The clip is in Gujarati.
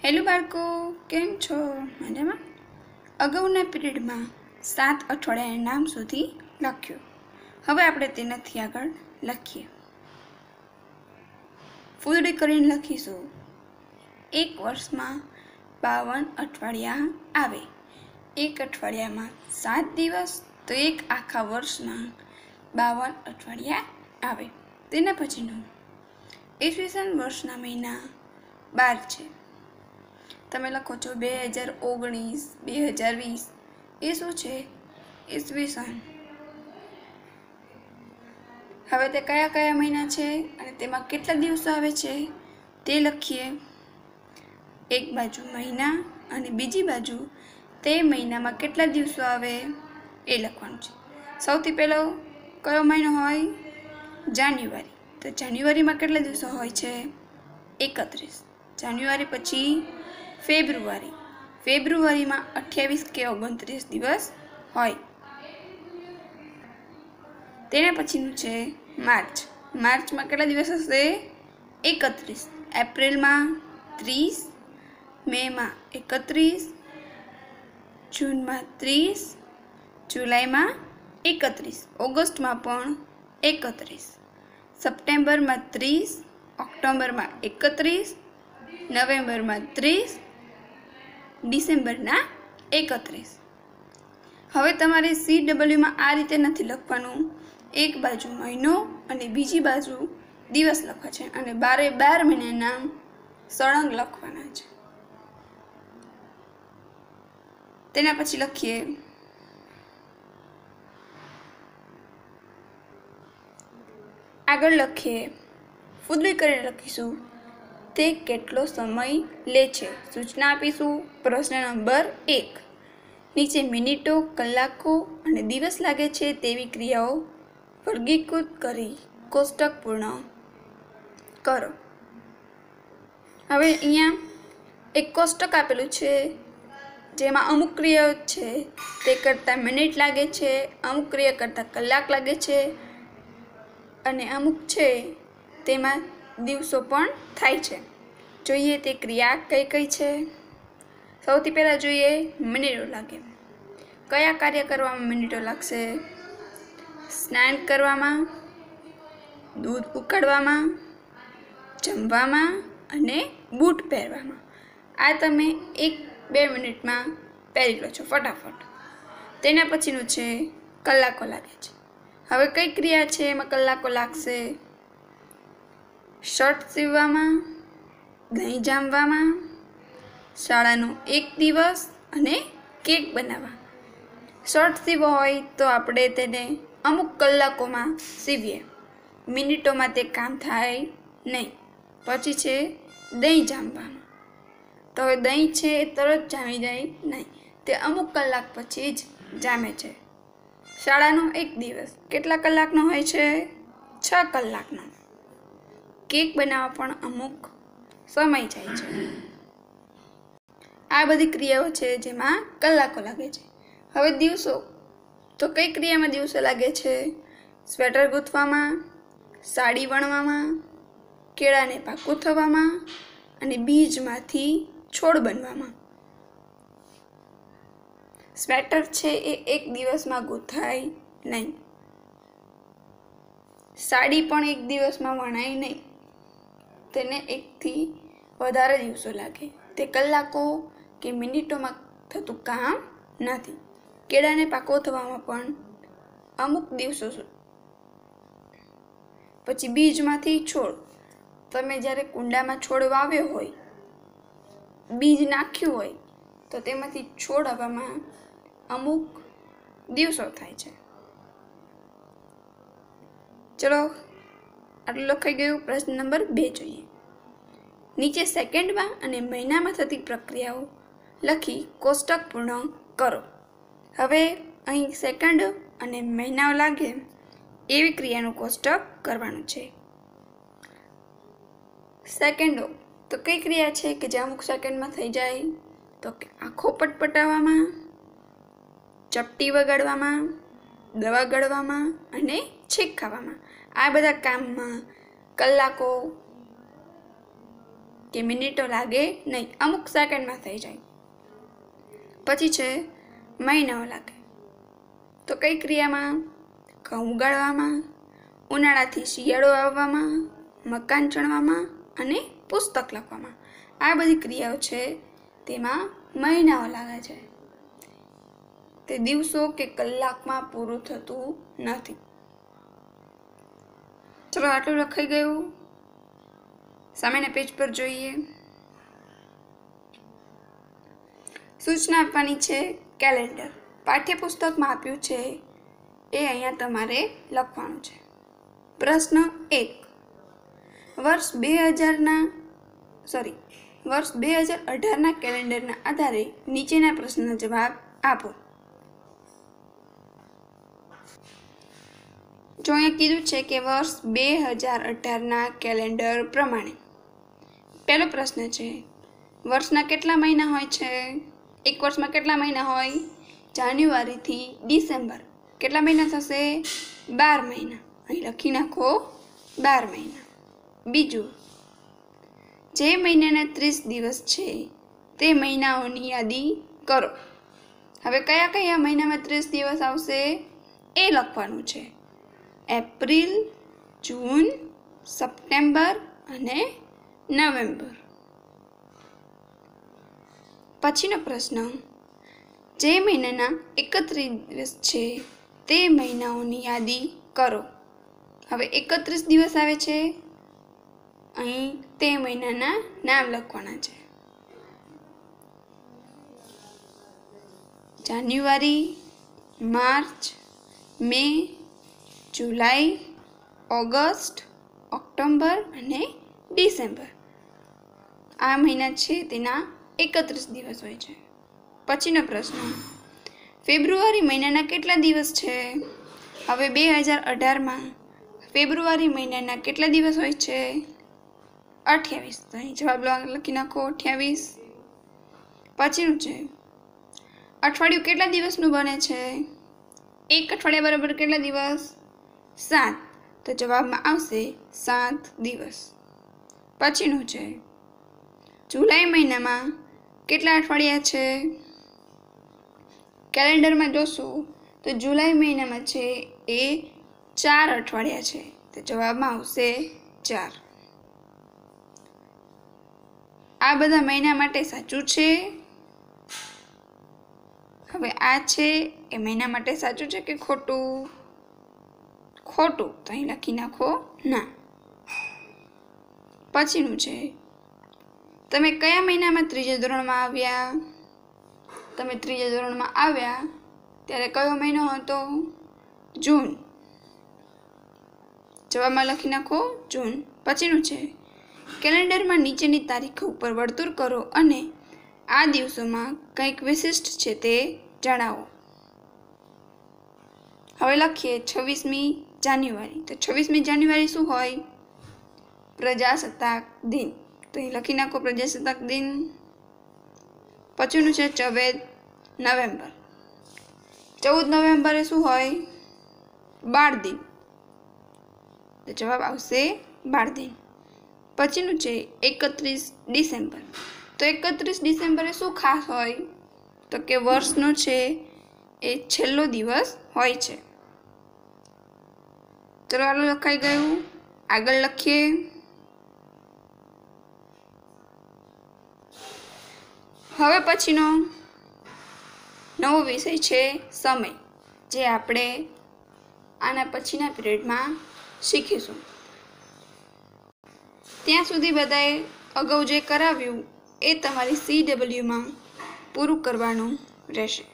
હેલો બાળકો, કેમ છો? મજામાં? અગાઉના પીરિયડમાં 7 અઠવાડિયાના નામ સુધી લખ્યું. હવે આપણે તેનાથી આગળ લખીએ. ફૂલડી કરીને લખીશું. એક વર્ષમાં 52 અઠવાડિયા આવે. એક અઠવાડિયામાં 7 દિવસ, તો એક આખા વર્ષમાં 52 અઠવાડિયા આવે. તેના પછીનું ઈસવીસન વર્ષના મહિના 12 છે. તમે લખો છો 2019, 2020. એ શું છે? ઈસવીસન. હવે તે કયા કયા મહિના છે અને તેમાં કેટલા દિવસો આવે છે તે લખીએ. એક બાજુ મહિના અને બીજી બાજુ તે મહિનામાં કેટલા દિવસો આવે એ લખવાનું છે. સૌથી પહેલો કયો મહિનો હોય? જાન્યુઆરી. તો જાન્યુઆરીમાં કેટલા દિવસો હોય છે? 31. જાન્યુઆરી પછી ફેબ્રુઆરી. ફેબ્રુઆરીમાં 28 કે 29 દિવસ હોય. તેના પછીનું છે માર્ચ. માર્ચમાં કેટલા દિવસ હશે? 31. એપ્રિલમાં 30, મેમાં 31, જૂનમાં 30, જુલાઈમાં 31, ઓગસ્ટમાં પણ 31, સપ્ટેમ્બરમાં 30, ઓક્ટોબરમાં 31, નવેમ્બરમાં 30, ડિસેમ્બરના 31. હવે તમારે CWમાં આ રીતે નથી લખવાનું. એક બાજુ મહિનો અને બીજી બાજુ દિવસ લખવા છે અને 12 મહિનાના સળંગ લખવાના છે. તેના પછી લખીએ આગળ લખીએ. ફૂદડી કરીને લખીશું. તે કેટલો સમય લે છે? સૂચના આપીશું. પ્રશ્ન નંબર 1. નીચે મિનિટો, કલાકો અને દિવસ લાગે છે તેવી ક્રિયાઓ વર્ગીકૃત કરી કોષ્ટક પૂર્ણ કરો. હવે અહીંયા એક કોષ્ટક આપેલું છે જેમાં અમુક ક્રિયાઓ છે તે કરતાં મિનિટ લાગે છે, અમુક ક્રિયા કરતાં કલાક લાગે છે અને અમુક છે તેમાં દિવસો પણ થાય છે. જોઈએ તે ક્રિયા કઈ કઈ છે. સૌથી પહેલાં જોઈએ મિનિટો લાગે. કયા કાર્ય કરવામાં મિનિટો લાગશે? સ્નાન કરવામાં, દૂધ ઉકાળવામાં, જમવામાં અને બૂટ પહેરવામાં. આ તમે 1-2 મિનિટમાં પહેરી લો છો ફટાફટ. તેના પછીનું છે કલાકો લાગે છે. હવે કઈ ક્રિયા છે એમાં કલાકો લાગશે? શર્ટ સીવવામાં, દહીં જામવામાં, શાળાનો 1 દિવસ અને કેક બનાવવા. શર્ટ સીવો હોય તો આપણે તેને અમુક કલાકોમાં સીવીએ, મિનિટોમાં તે કામ થાય નહીં. પછી છે દહીં જામવામાં. તો હવે દહીં છે એ તરત જામી જાય નહીં, તે અમુક કલાક પછી જ જામે છે. શાળાનો 1 દિવસ કેટલા કલાકનો હોય છે? 6 કલાકનો. કેક બનાવવા પણ અમુક સમય જાય છે. આ બધી ક્રિયાઓ છે જેમાં કલાકો લાગે છે. હવે દિવસો, તો કઈ ક્રિયામાં દિવસો લાગે છે? સ્વેટર ગૂંથવામાં, સાડી વણવામાં, કેળાને પાકું થવામાં અને બીજમાંથી છોડ બનવામાં. સ્વેટર છે એ 1 દિવસમાં ગૂંથાય નહીં. સાડી પણ 1 દિવસમાં વણાય નહીં. તેને 1 થી વધારે દિવસો લાગે. તે કલાકો કે મિનિટોમાં થતું કામ નથી. કેળાને પાકો થવામાં પણ અમુક દિવસો. પછી બીજમાંથી છોડ. તમે જ્યારે કુંડામાં છોડ વાવ્યો હોય, બીજ નાખ્યું હોય, તો તેમાંથી છોડ આવવામાં અમુક દિવસો થાય છે. ચલો આટલું લખાઈ ગયું. પ્રશ્ન નંબર 2 જોઈએ. નીચે સેકન્ડમાં અને મહિનામાં થતી પ્રક્રિયાઓ લખી કોષ્ટક પૂર્ણ કરો. હવે અહીં સેકન્ડ અને મહિનાઓ લાગે એવી ક્રિયાનું કોષ્ટક કરવાનું છે. સેકન્ડો, તો કઈ ક્રિયા છે કે જે અમુક સેકન્ડમાં થઈ જાય? તો કે આંખો પટપટાવવામાં, ચપટી વગાડવામાં, દવા ગળવામાં અને છીંક ખાવામાં. આ બધા કામમાં કલાકો કે મિનિટો લાગે નહીં, અમુક સેકન્ડમાં થઈ જાય. પછી છે મહિનાઓ લાગે. તો કઈ ક્રિયામાં? ઘઉં ઉગાડવામાં, ઉનાળાથી શિયાળો આવવામાં, મકાન ચણવામાં અને પુસ્તક લખવામાં. આ બધી ક્રિયાઓ છે તેમાં મહિનાઓ લાગે છે. તે દિવસો કે કલાકમાં પૂરું થતું નથી. ચલો આટલું લખાઈ ગયું. સામેના પેજ પર જોઈએ. સૂચના આપવાની છે કેલેન્ડર. પાઠ્યપુસ્તકમાં આપ્યું છે એ અહીંયા તમારે લખવાનું છે. પ્રશ્ન 1. વર્ષ 2018ના કેલેન્ડરના આધારે નીચેના પ્રશ્નના જવાબ આપો. જો અહીંયા કીધું છે કે વર્ષ 2018ના કેલેન્ડર પ્રમાણે પહેલો પ્રશ્ન છે, વર્ષના કેટલા મહિના હોય છે? એક વર્ષમાં કેટલા મહિના હોય? જાન્યુઆરીથી ડિસેમ્બર. કેટલા મહિના થશે? 12 મહિના. અહીં લખી નાખો 12 મહિના. બીજું, જે મહિનાના 30 દિવસ છે તે મહિનાઓની યાદી કરો. હવે કયા કયા મહિનામાં 30 દિવસ આવશે એ લખવાનું છે. એપ્રિલ, જૂન, સપ્ટેમ્બર અને નવેમ્બર. પછીનો પ્રશ્ન, જે મહિનાના 31 દિવસ છે તે મહિનાઓની યાદી કરો. હવે 31 દિવસ આવે છે, અહીં તે મહિનાના નામ લખવાના છે. જાન્યુઆરી, માર્ચ, મે, જુલાઈ, ઓગસ્ટ, ઓક્ટોબર અને ડિસેમ્બર. આ મહિના છે તેના 31 દિવસ હોય છે. પછીનો પ્રશ્ન, ફેબ્રુઆરી મહિનાના કેટલા દિવસ છે? હવે 2018માં ફેબ્રુઆરી મહિનાના કેટલા દિવસ હોય છે? 28. તો અહીં જવાબ લખી નાખો 28. પછીનું છે, અઠવાડિયું કેટલા દિવસનું બને છે? એક અઠવાડિયા બરાબર કેટલા દિવસ? 7. તો જવાબમાં આવશે 7 દિવસ. પછીનું છે, જુલાઈ મહિનામાં કેટલા અઠવાડિયા છે? કેલેન્ડરમાં જોશું તો જુલાઈ મહિનામાં છે એ 4 અઠવાડિયા છે. તો જવાબમાં આવશે 4. આ બધા મહિના માટે સાચું છે. હવે આ છે એ મહિના માટે સાચું છે કે ખોટું? ખોટું. તો અહીં લખી નાખો ના. પછીનું છે, તમે કયા મહિનામાં 3જા ધોરણમાં આવ્યા? તમે 3જા ધોરણમાં આવ્યા ત્યારે કયો મહિનો હતો? જૂન. જવાબમાં લખી નાખો જૂન. પછીનું છે, કેલેન્ડરમાં નીચેની તારીખો ઉપર વર્તુળ કરો અને આ દિવસોમાં કંઈક વિશિષ્ટ છે તે જણાવો. હવે લખીએ 26મી જાન્યુઆરી. તો 26મી જાન્યુઆરી શું હોય? પ્રજાસત્તાક દિન. તો અહીં લખી નાખો પ્રજાસત્તાક દિન. પછીનું છે 14 નવેમ્બર. 14 નવેમ્બરે શું હોય? બાળ દિન. તો જવાબ આવશે બાળ દિન. પછીનું છે 31 ડિસેમ્બર. તો 31 ડિસેમ્બરે શું ખાસ હોય? તો કે વર્ષનો છે એ છેલ્લો દિવસ હોય છે. ચલો આટલું લખાઈ ગયું. આગળ લખીએ. હવે પછીનો નવો વિષય છે સમય, જે આપણે આના પછીના પિરિયડમાં શીખીશું. ત્યાં સુધી બધાએ અગાઉ જે કરાવ્યું એ તમારી CWમાં પૂરું કરવાનું રહેશે.